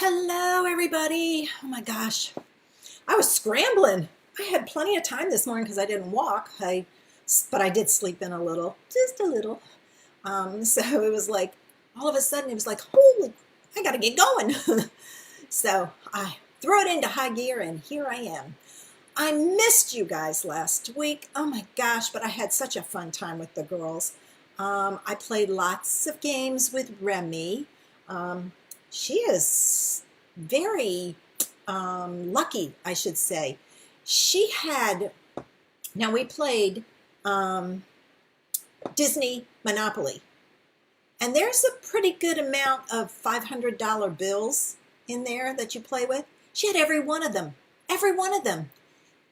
Hello, everybody. Oh my gosh. I was scrambling. I had plenty of time this morning because I didn't walk. But I did sleep in a little, just a little. So it was like, all of a sudden, it was like, holy, I got to get going. So I threw it into high gear and here I am. I missed you guys last week. Oh my gosh, but I had such a fun time with the girls. I played lots of games with Remy. Um, she is very lucky, I should say. She had, now we played um, Disney Monopoly, and there's a pretty good amount of $500 bills in there that you play with. She had every one of them, every one of them.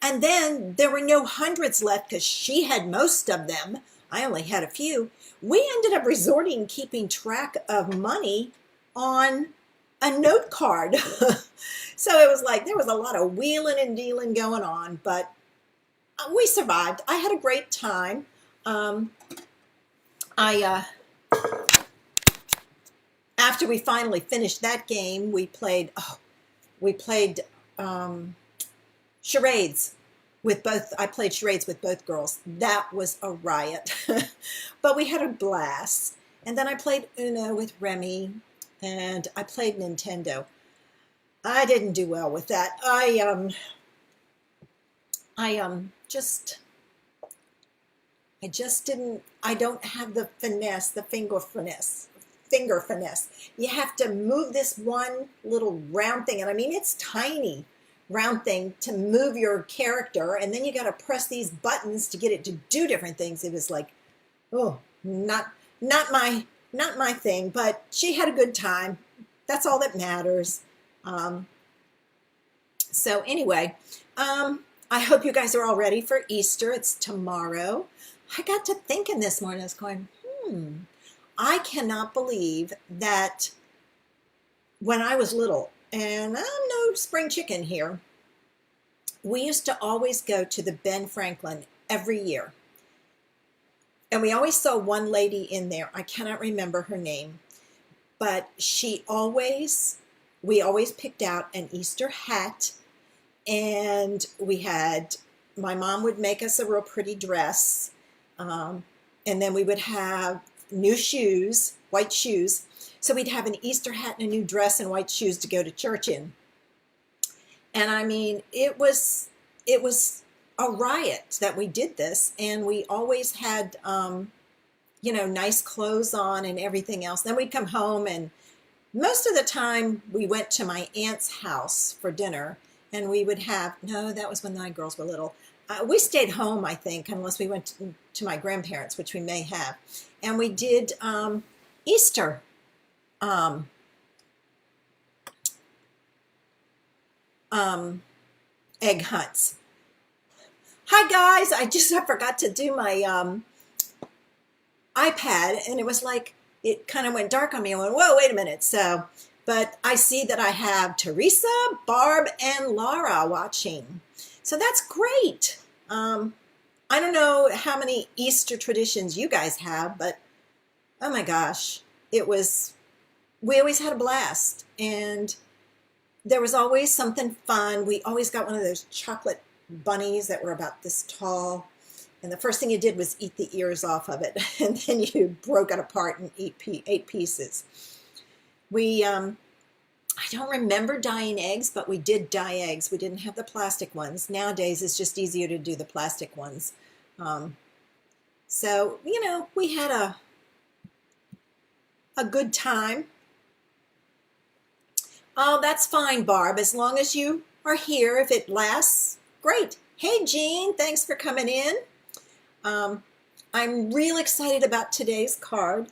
And then there were no hundreds left because she had most of them. I only had a few. We ended up resorting keeping track of money on a note card. So it was like there was a lot of wheeling and dealing going on, but we survived. I had a great time. Um, I After we finally finished that game, we played. Oh, we played charades with both. I played charades with both girls. That was a riot, but we had a blast. And then I played Uno with Remy, and I played Nintendo. I didn't do well with that. I just didn't. I don't have the finesse, the finger finesse. Finger finesse. You have to move this one little round thing, and I mean it's tiny round thing to move your character, and then you got to press these buttons to get it to do different things. It was like, oh, not my thing. But she had a good time. That's all that matters. Um, so anyway, I hope you guys are all ready for Easter. It's tomorrow. I got to thinking this morning. I was going, I cannot believe that when I was little, and I'm no spring chicken here, we used to always go to the Ben Franklin every year. And we always saw one lady in there. I cannot remember her name, but we always picked out an Easter hat, and my mom would make us a real pretty dress, and then we would have new shoes, white shoes. So we'd have an Easter hat and a new dress and white shoes to go to church in. And I mean, it was a riot that we did this, and we always had nice clothes on and everything else. Then we'd come home, and most of the time we went to my aunt's house for dinner, and we would have, no, that was when my girls were little. We stayed home, I think, unless we went to my grandparents, which we may have. And we did Easter egg hunts. Hi, guys. I forgot to do my iPad, and it was like, it kind of went dark on me. I went, whoa, wait a minute. So, but I see that I have Teresa, Barb, and Laura watching. So that's great. I don't know how many Easter traditions you guys have, but oh my gosh, we always had a blast. And there was always something fun. We always got one of those chocolate bunnies that were about this tall. And the first thing you did was eat the ears off of it. And then you broke it apart and ate pieces. I don't remember dyeing eggs, but we did dye eggs. We didn't have the plastic ones. Nowadays, it's just easier to do the plastic ones. So, we had a good time. Oh, that's fine, Barb. As long as you are here, if it lasts, great. Hey, Jean, thanks for coming in. I'm real excited about today's card.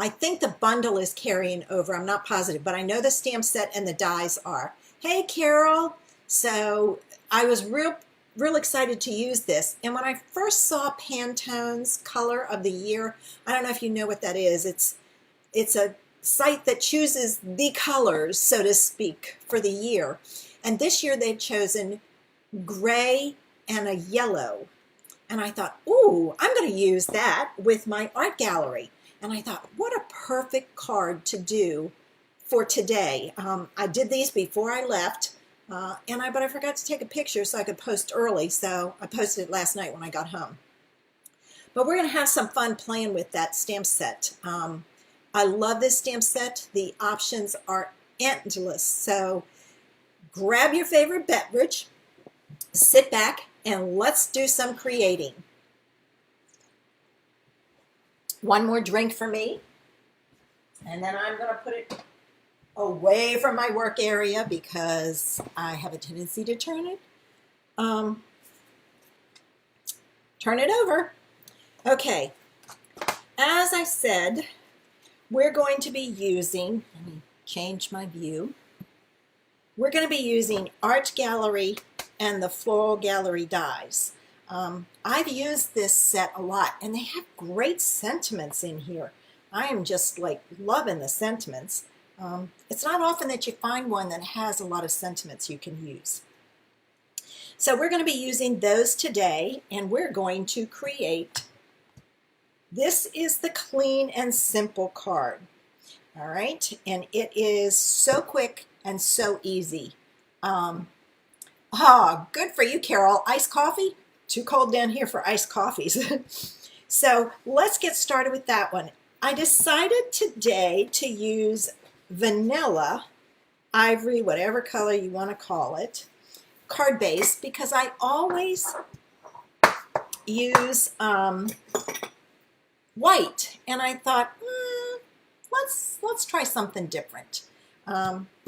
I think the bundle is carrying over. I'm not positive, but I know the stamp set and the dies are. Hey, Carol. So I was real excited to use this. And when I first saw Pantone's Color of the Year, I don't know if you know what that is. It's a site that chooses the colors, so to speak, for the year. And this year they've chosen gray and a yellow. And I thought, ooh, I'm going to use that with my art gallery. And I thought, what a perfect card to do for today. I did these before I left, but I forgot to take a picture so I could post early, so I posted it last night when I got home. But we're going to have some fun playing with that stamp set. I love this stamp set. The options are endless. So grab your favorite beverage, sit back, and let's do some creating. One more drink for me, and then I'm going to put it away from my work area because I have a tendency to turn it over. Okay, as I said, we're going to be using, let me change my view. We're going to be using Art Gallery and the Floral Gallery dies. I've used this set a lot, and they have great sentiments in here. I am just like loving the sentiments. It's not often that you find one that has a lot of sentiments you can use. So we're going to be using those today, and we're going to create. This is the clean and simple card. All right, and it is so quick and so easy. Good for you, Carol. Iced coffee? Too cold down here for iced coffees. So let's get started with that one. I decided today to use vanilla, ivory, whatever color you want to call it, card base, because I always use white, and I thought, let's try something different.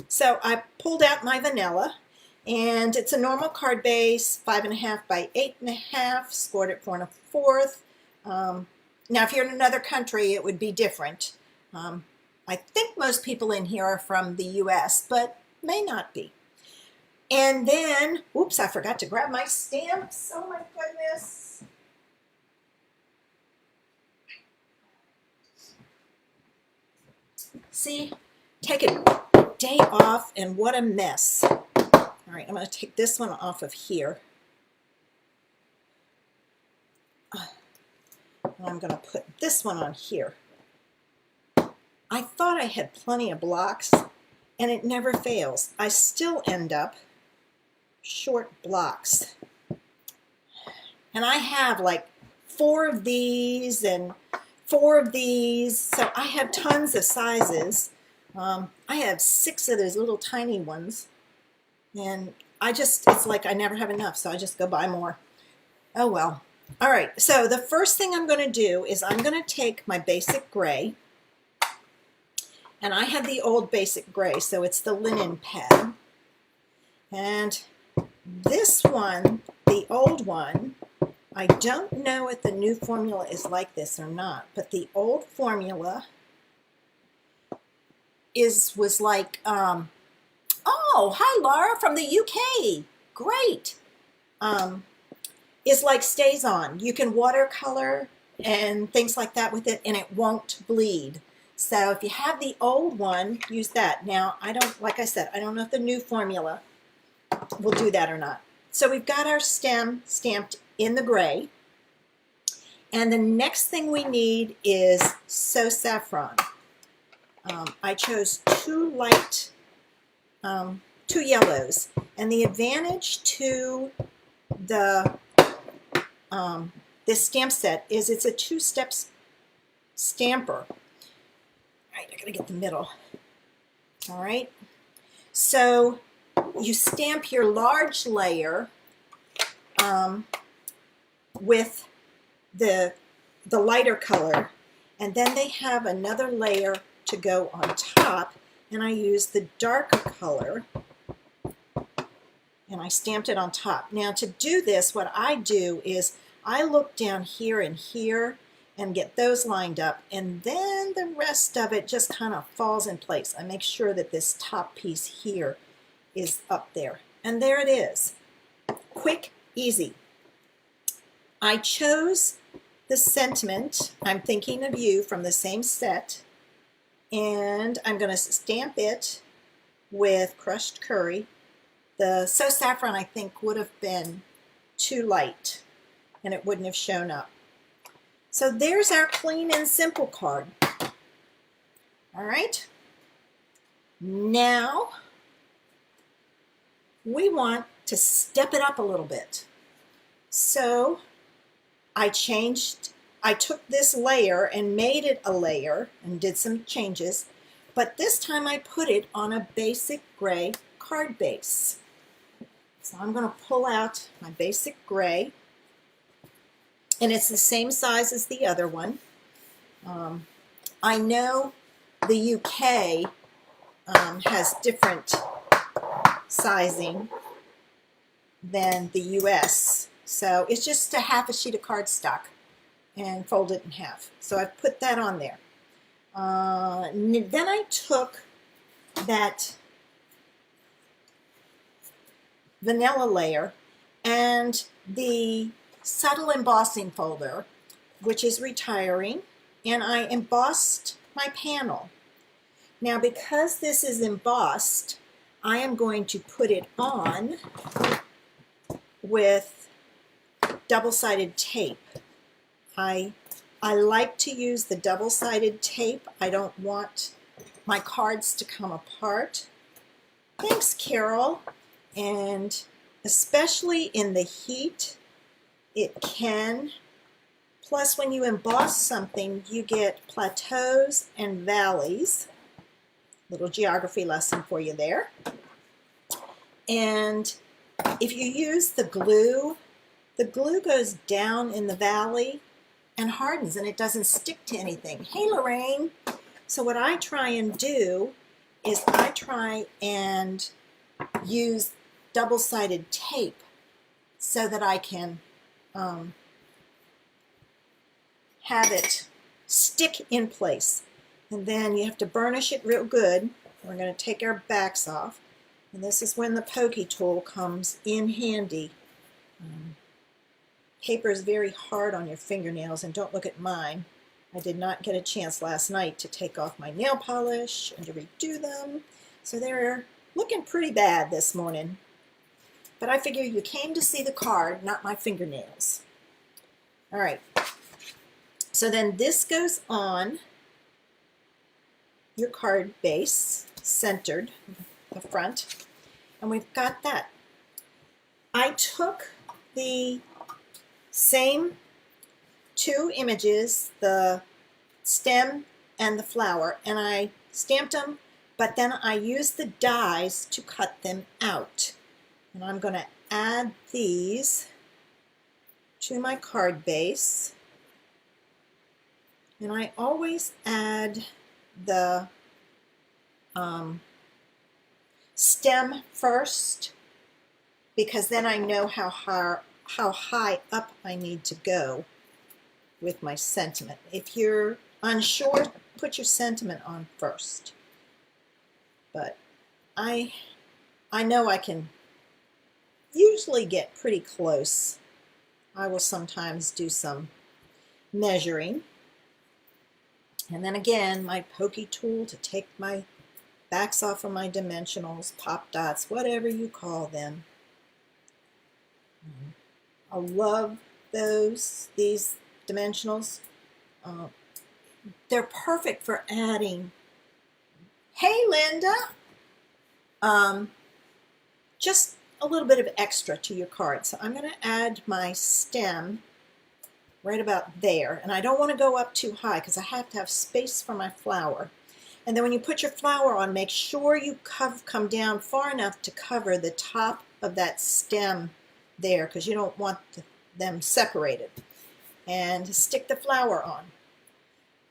So I pulled out my vanilla, and it's a normal card base, 5.5 by 8.5, scored at 4 1/4. Now, if you're in another country, it would be different. I think most people in here are from the U.S., but may not be. And then, oops, I forgot to grab my stamps. Oh my goodness. See, take a day off, and what a mess. All right, I'm going to take this one off of here. And I'm going to put this one on here. I thought I had plenty of blocks, and it never fails. I still end up short blocks. And I have like 4 of these and 4 of these, so I have tons of sizes. I have 6 of those little tiny ones, and it's like I never have enough, so I just go buy more. Oh well. All right, so the first thing I'm going to do is I'm going to take my basic gray, and I have the old basic gray, so it's the linen pad. And this one, the old one, I don't know if the new formula is like this or not, but the old formula was like, oh, hi Laura from the UK, great. Is like StazOn. You can watercolor and things like that with it, and it won't bleed. So if you have the old one, use that. Now, like I said, I don't know if the new formula will do that or not. So we've got our stem stamped in the gray. And the next thing we need is So Saffron. I chose 2 light, 2 yellows. And the advantage to this stamp set is it's a 2-step stamper. All right, I gotta get the middle. All right, so you stamp your large layer with the lighter color, and then they have another layer to go on top, and I use the darker color, and I stamped it on top. Now to do this, what I do is I look down here and here and get those lined up, and then the rest of it just kind of falls in place. I make sure that this top piece here is up there, and there it is. Quick, easy. I chose the sentiment, I'm thinking of you, from the same set, and I'm going to stamp it with crushed curry. The So Saffron, I think, would have been too light, and it wouldn't have shown up. So there's our clean and simple card. All right. Now we want to step it up a little bit. So I took this layer and made it a layer and did some changes, but this time I put it on a basic gray card base. So I'm going to pull out my basic gray, and it's the same size as the other one. I know the UK has different sizing than the US, so it's just a half a sheet of cardstock and fold it in half. So I've put that on there. Then I took that vanilla layer and the subtle embossing folder, which is retiring, and I embossed my panel. Now, because this is embossed, I am going to put it on with double-sided tape. I like to use the double-sided tape. I don't want my cards to come apart. Thanks, Carol. And especially in the heat, it can. Plus, when you emboss something, you get plateaus and valleys. Little geography lesson for you there. And if you use the glue goes down in the valley and hardens, and it doesn't stick to anything. Hey, Lorraine. So what I try and do is I try and use double-sided tape so that I can have it stick in place. And then you have to burnish it real good. We're going to take our backs off. And this is when the pokey tool comes in handy. Paper is very hard on your fingernails, and don't look at mine. I did not get a chance last night to take off my nail polish and to redo them. So they're looking pretty bad this morning. But I figure you came to see the card, not my fingernails. All right. So then this goes on your card base, centered, the front, and we've got that. I took the same two images, the stem and the flower, and I stamped them, but then I used the dies to cut them out. And I'm going to add these to my card base. And I always add the stem first, because then I know how high up I need to go with my sentiment. If you're unsure, put your sentiment on first. But I know I can usually get pretty close. I will sometimes do some measuring. And then again, my pokey tool to take my backs off of my dimensionals, pop dots, whatever you call them. I love these dimensionals. They're perfect for adding, hey Linda, just a little bit of extra to your card. So I'm going to add my stem right about there. And I don't want to go up too high because I have to have space for my flower. And then when you put your flower on, make sure you come down far enough to cover the top of that stem there, because you don't want them separated. And stick the flower on.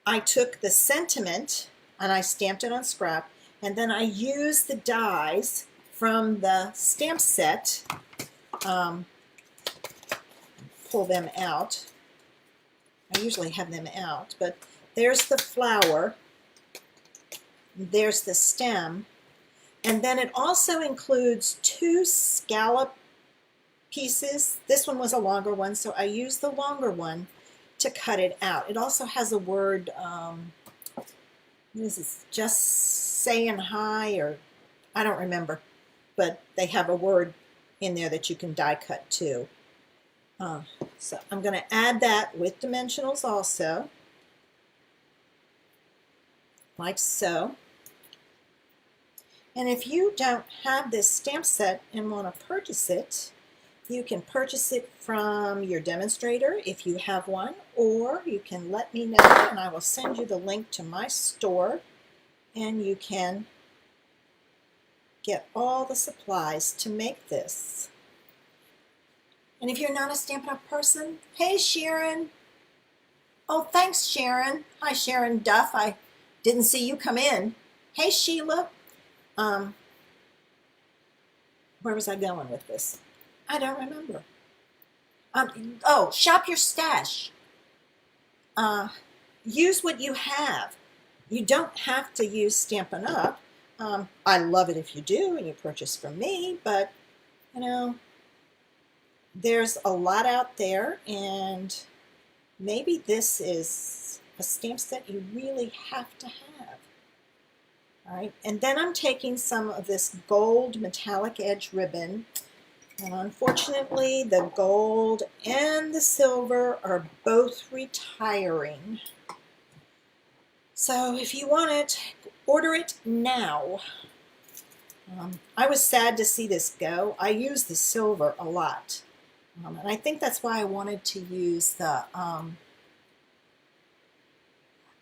I took the sentiment and I stamped it on scrap, and then I used the dies from the stamp set, pull them out. I usually have them out, but there's the flower, there's the stem, and then it also includes two scallop pieces. This one was a longer one, so I used the longer one to cut it out. It also has a word, what is this, just saying hi, or I don't remember, but they have a word in there that you can die cut too. So I'm going to add that with dimensionals also, like so. And if you don't have this stamp set and want to purchase it, you can purchase it from your demonstrator if you have one, or you can let me know and I will send you the link to my store and you can get all the supplies to make this. And if you're not a Stampin' Up! Person, hey Sharon. Oh, thanks Sharon. Hi Sharon Duff. I didn't see you come in. Hey Sheila. Where was I going with this? I don't remember. Oh, shop your stash. Use what you have. You don't have to use Stampin' Up! I love it if you do and you purchase from me, but you know, there's a lot out there and maybe this is a stamp set you really have to have. All right, and then I'm taking some of this gold metallic edge ribbon, and unfortunately the gold and the silver are both retiring. So if you want it, order it now. I was sad to see this go. I use the silver a lot. And I think that's why I wanted to use the,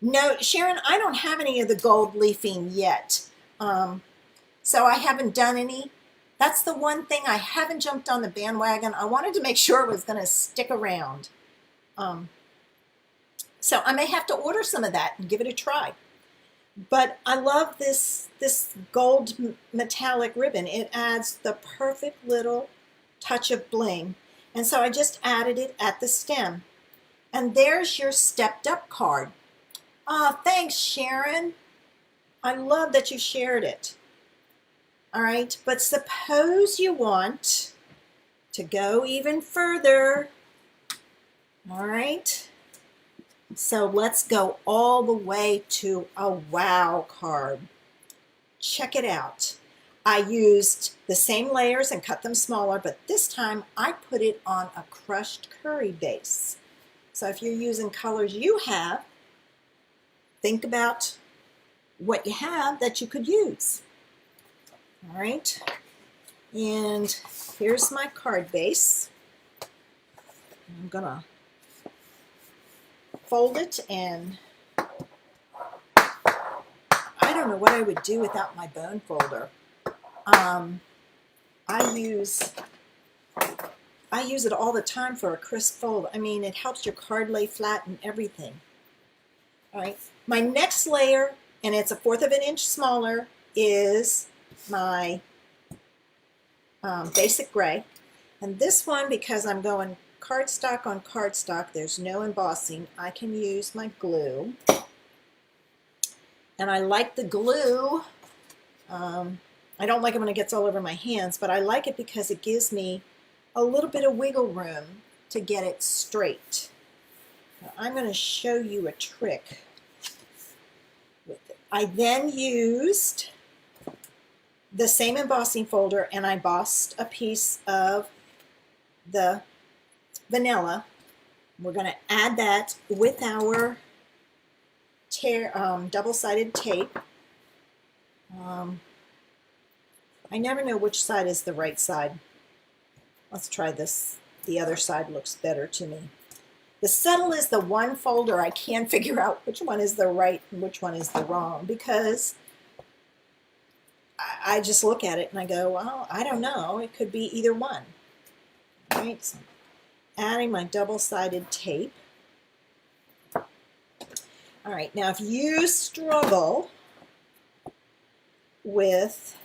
no, Sharon, I don't have any of the gold leafing yet. So I haven't done any. That's the one thing I haven't jumped on the bandwagon. I wanted to make sure it was going to stick around. So I may have to order some of that and give it a try. But I love this gold metallic ribbon. It adds the perfect little touch of bling. And so I just added it at the stem. And there's your stepped up card. Ah, thanks, Sharon. I love that you shared it. All right, but suppose you want to go even further. All right. So let's go all the way to a wow card. Check it out. I used the same layers and cut them smaller, but this time I put it on a crushed curry base. So if you're using colors you have, think about what you have that you could use. All right, and here's my card base. I'm gonna fold it, and I don't know what I would do without my bone folder. I use it all the time for a crisp fold. I mean, it helps your card lay flat and everything. All right, my next layer, and it's 1/4 of an inch smaller, is my basic gray. And this one, because I'm going cardstock on cardstock, there's no embossing, I can use my glue. And I like the glue. I don't like it when it gets all over my hands, but I like it because it gives me a little bit of wiggle room to get it straight. Now, I'm going to show you a trick with it. I then used the same embossing folder and I embossed a piece of the vanilla. We're going to add that with our double-sided tape. I never know which side is the right side. Let's try this. The other side looks better to me. The settle is the one folder I can't figure out which one is the right and which one is the wrong, because I just look at it and I go, well, I don't know. It could be either one. All right, so adding my double-sided tape. All right, now if you struggle with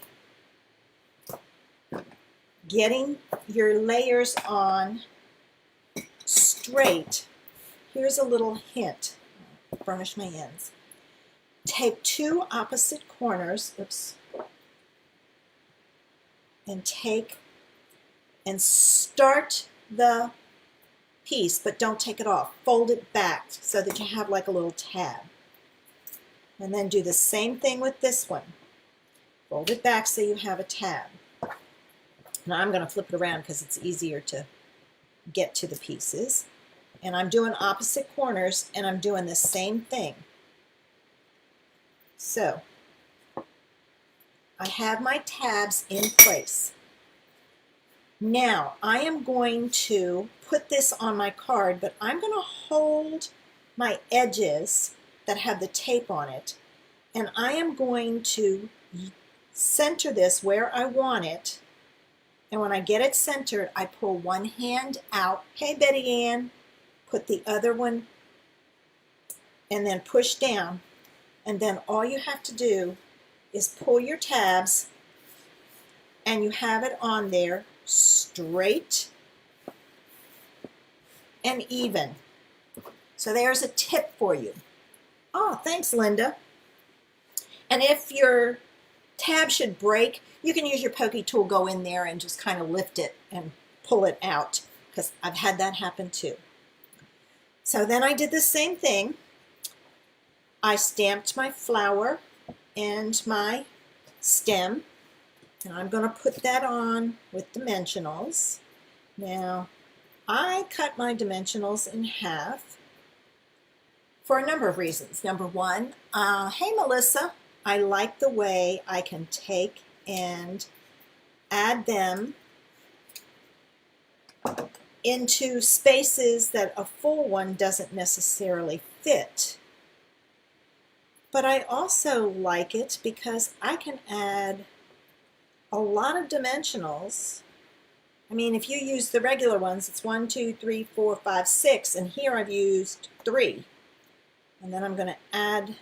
getting your layers on straight, here's a little hint. Burnish my ends. Take 2 opposite corners, oops, and take and start the piece, but don't take it off. Fold it back so that you have like a little tab. And then do the same thing with this one. Fold it back so you have a tab. Now I'm going to flip it around because it's easier to get to the pieces. And I'm doing opposite corners and I'm doing the same thing. So I have my tabs in place. Now, I am going to put this on my card, but I'm going to hold my edges that have the tape on it, and I am going to center this where I want it. And when I get it centered, I pull one hand out. Hey, Betty Ann. Put the other one and then push down. And then all you have to do is pull your tabs and you have it on there straight and even. So there's a tip for you. Oh, thanks, Linda. And if your tab should break, you can use your pokey tool, go in there and just kind of lift it and pull it out, because I've had that happen too. So then I did the same thing. I stamped my flower and my stem, and I'm going to put that on with dimensionals. Now, I cut my dimensionals in half for a number of reasons. Number one, hey Melissa, I like the way I can take and add them into spaces that a full one doesn't necessarily fit. But I also like it because I can add a lot of dimensionals. I mean, if you use the regular ones, it's 1, 2, 3, 4, 5, 6, and here I've used 3. And then I'm going to add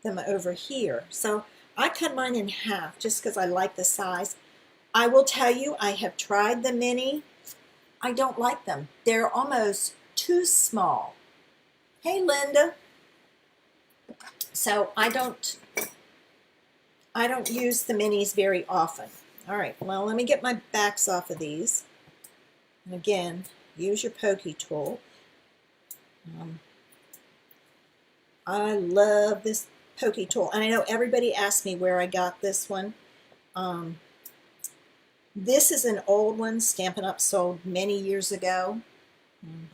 them over here. So I cut mine in half just because I like the size. I will tell you, I have tried the mini. I don't like them. They're almost too small. Hey, Linda. So I don't use the minis very often. All right, well, let me get my backs off of these. And again, use your pokey tool. I love this pokey tool. And I know everybody asked me where I got this one. This is an old one, Stampin' Up! Sold many years ago.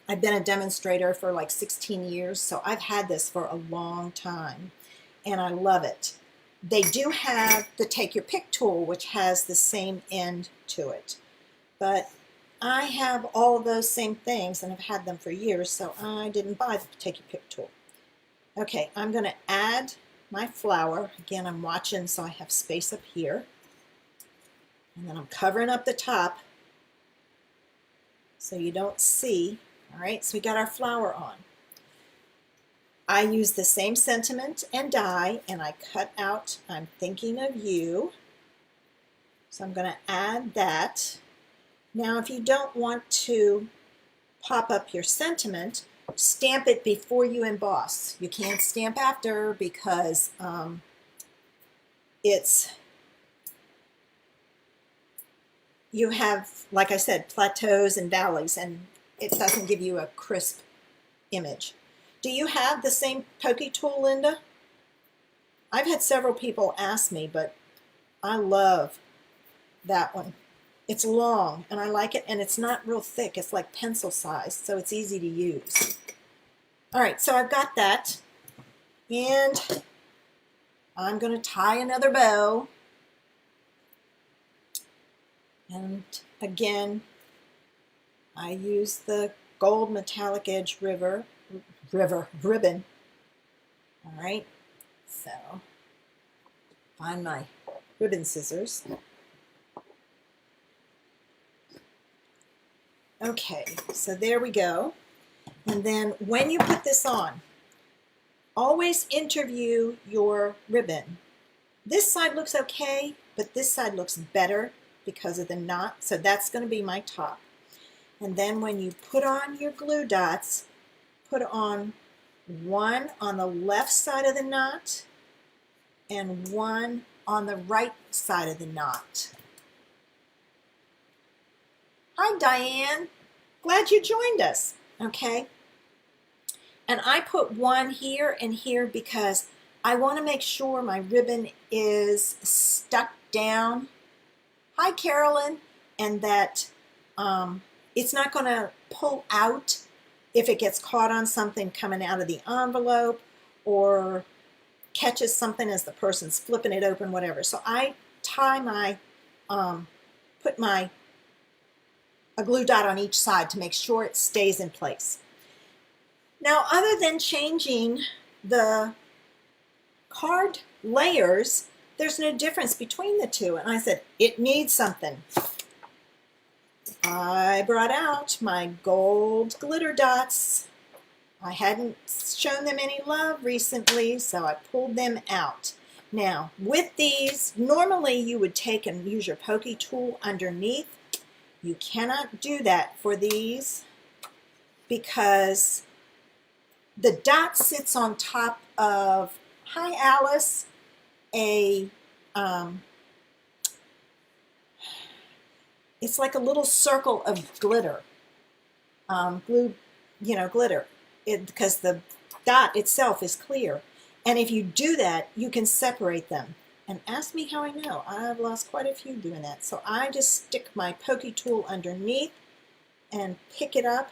I've been a demonstrator for like 16 years, so I've had this for a long time, and I love it. They do have the Take Your Pick tool, which has the same end to it. But I have all of those same things and have had them for years, so I didn't buy the Take Your Pick tool. Okay, I'm going to add my flower. Again, I'm watching so I have space up here. And then I'm covering up the top so you don't see. All right, so we got our flower on. I use the same sentiment and die, and I cut out I'm thinking of you. So I'm going to add that. Now, if you don't want to pop up your sentiment, stamp it before you emboss. You can't stamp after because you have, like I said, plateaus and valleys, and it doesn't give you a crisp image. Do you have the same pokey tool, Linda? I've had several people ask me, but I love that one. It's long, and I like it, and it's not real thick. It's like pencil size, so it's easy to use. All right, so I've got that, and I'm going to tie another bow. And again, I use the gold metallic edge ribbon. All right, so find my ribbon scissors. Okay, so there we go. And then when you put this on, always interview your ribbon. This side looks okay, but this side looks better because of the knot, so that's going to be my top. And then when you put on your glue dots, put on one on the left side of the knot and one on the right side of the knot. Hi, Diane. Glad you joined us. Okay. And I put one here and here because I want to make sure my ribbon is stuck down. Hi, Carolyn. And that it's not going to pull out if it gets caught on something coming out of the envelope, or catches something as the person's flipping it open, whatever. So I tie my, put a glue dot on each side to make sure it stays in place. Now, other than changing the card layers, there's no difference between the two. And I said, it needs something. I brought out my gold glitter dots. I hadn't shown them any love recently, so I pulled them out. Now, with these, normally you would take and use your pokey tool underneath. You cannot do that for these because the dot sits on top of, hi Alice, it's like a little circle of glitter, glue, glitter, because the dot itself is clear. And if you do that, you can separate them. And ask me how I know. I've lost quite a few doing that. So I just stick my pokey tool underneath and pick it up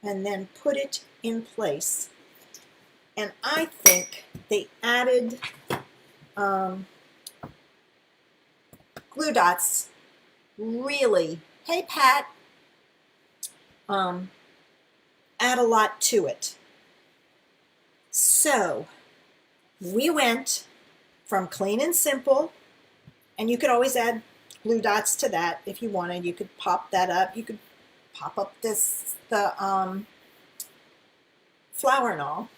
and then put it in place. And I think they added glue dots really, hey Pat, add a lot to it. So we went from clean and simple, and you could always add glue dots to that if you wanted. You could pop that up. You could pop up the flower and all.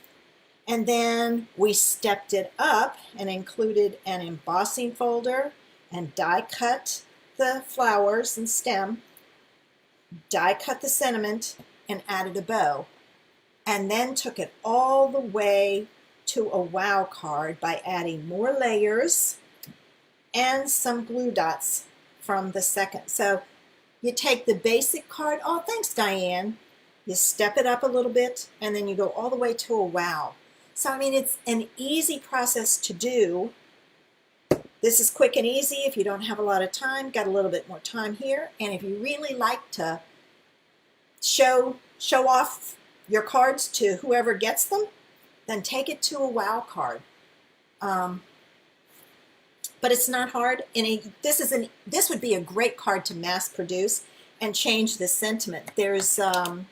And then we stepped it up and included an embossing folder and die cut the flowers and stem, die cut the sentiment, and added a bow. And then took it all the way to a wow card by adding more layers and some glue dots from the second. So you take the basic card, oh thanks Diane, you step it up a little bit and then you go all the way to a wow. So I mean, it's an easy process to do. This is quick and easy if you don't have a lot of time, got a little bit more time here. And if you really like to show off your cards to whoever gets them, then take it to a wow card. But it's not hard. This would be a great card to mass produce and change the sentiment. There's a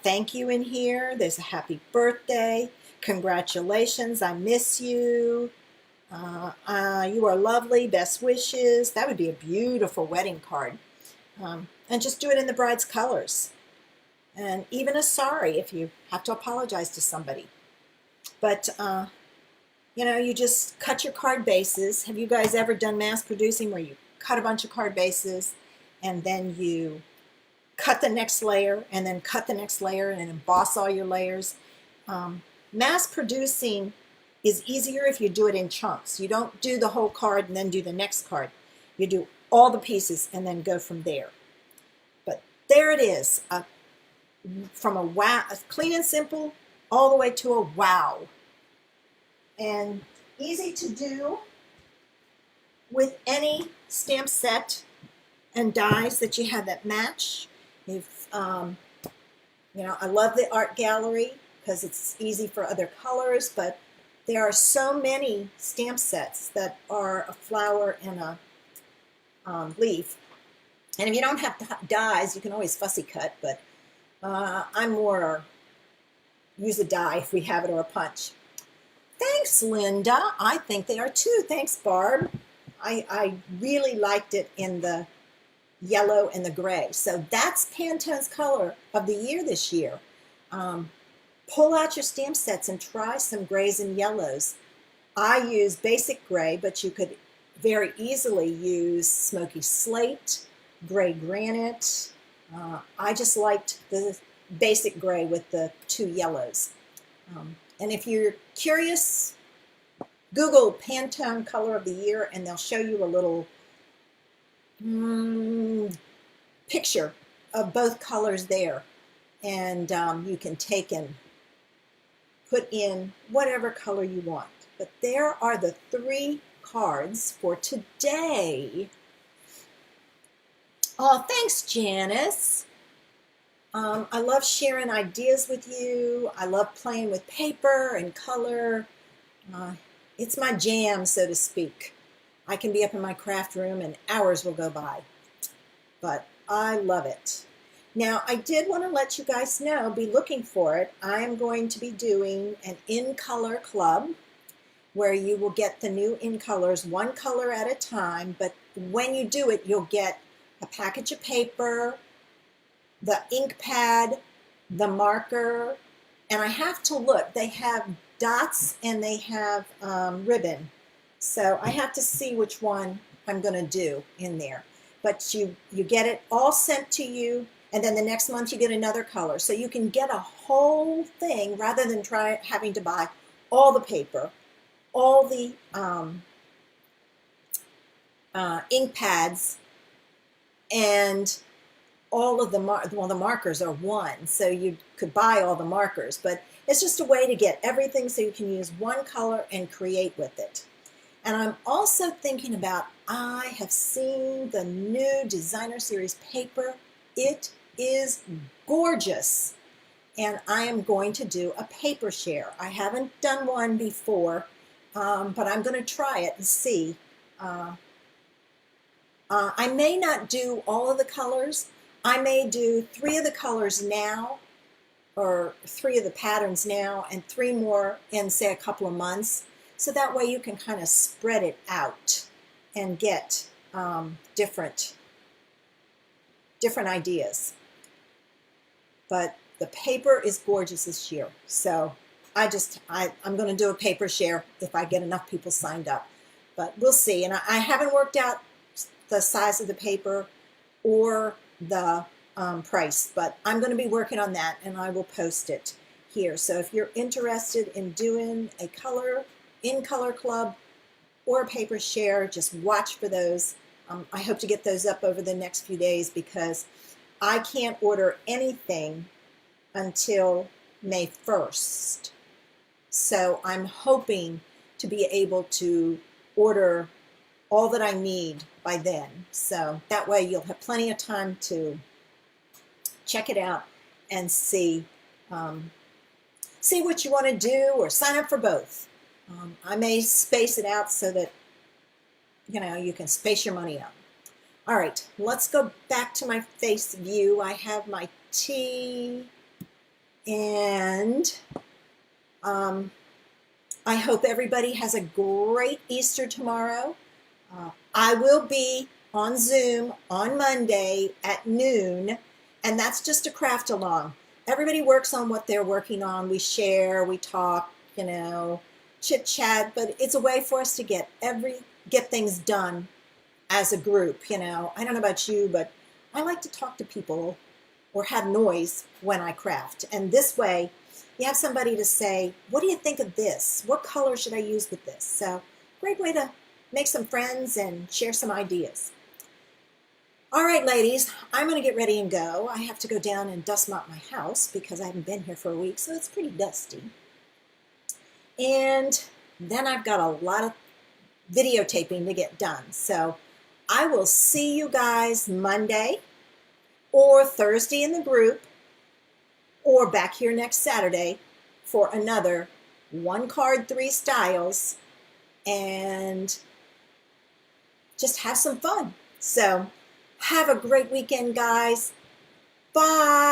thank you in here. There's a happy birthday. Congratulations, I miss you. You are lovely, best wishes. That would be a beautiful wedding card. And just do it in the bride's colors. And even a sorry if you have to apologize to somebody. But, you just cut your card bases. Have you guys ever done mass producing where you cut a bunch of card bases and then you cut the next layer and then cut the next layer and emboss all your layers? Mass producing is easier if you do it in chunks. You don't do the whole card and then do the next card. You do all the pieces and then go from there. But there it is, from a wow, clean and simple, all the way to a wow. And easy to do with any stamp set and dies that you have that match. If I love the art gallery because it's easy for other colors, but there are so many stamp sets that are a flower and a leaf. And if you don't have dies, you can always fussy cut, but I'm more use a die if we have it or a punch. Thanks, Linda. I think they are too. Thanks, Barb. I really liked it in the yellow and the gray. So that's Pantone's color of the year this year. Pull out your stamp sets and try some grays and yellows. I use basic gray, but you could very easily use smoky slate, gray granite. I just liked the basic gray with the two yellows. And if you're curious, Google Pantone color of the year and they'll show you a little picture of both colors there. And you can take and put in whatever color you want. But there are the 3 cards for today. Oh, thanks, Janice. I love sharing ideas with you. I love playing with paper and color. It's my jam, so to speak. I can be up in my craft room and hours will go by, but I love it. Now, I did want to let you guys know, be looking for it. I am going to be doing an in color club where you will get the new in colors one color at a time, but when you do it, you'll get a package of paper, the ink pad, the marker, and I have to look. They have dots and they have ribbon. So I have to see which one I'm going to do in there. But you get it all sent to you, and then the next month you get another color. So you can get a whole thing rather than having to buy all the paper, all the ink pads, and all of the markers are one, so you could buy all the markers, but it's just a way to get everything so you can use one color and create with it. And I'm also thinking about, I have seen the new Designer Series paper. It is gorgeous, and I am going to do a paper share. I haven't done one before, but I'm going to try it and see. I may not do all of the colors. I may do 3 of the colors now, or 3 of the patterns now, and 3 more in, say, a couple of months. So that way you can kind of spread it out and get different ideas. But the paper is gorgeous this year. So I'm going to do a paper share if I get enough people signed up. But we'll see. And I haven't worked out the size of the paper or the price, but I'm going to be working on that, and I will post it here. So if you're interested in doing a in color club or a paper share, just watch for those. I hope to get those up over the next few days because I can't order anything until May 1st. So I'm hoping to be able to order all that I need by then. So that way you'll have plenty of time to check it out and see what you want to do, or sign up for both. I may space it out so that you can space your money out. All right, let's go back to my face view. I have my tea, and I hope everybody has a great Easter tomorrow. I will be on Zoom on Monday at noon, and that's just a craft along. Everybody works on what they're working on. We share, we talk, chit chat, but it's a way for us to get things done as a group. I don't know about you, but I like to talk to people or have noise when I craft. And this way, you have somebody to say, what do you think of this? What color should I use with this? So, great way to make some friends and share some ideas. All right, ladies, I'm going to get ready and go. I have to go down and dust mop my house because I haven't been here for a week, so it's pretty dusty. And then I've got a lot of videotaping to get done. So I will see you guys Monday or Thursday in the group, or back here next Saturday for another 1 card, 3 styles, and just have some fun. So have a great weekend, guys. Bye.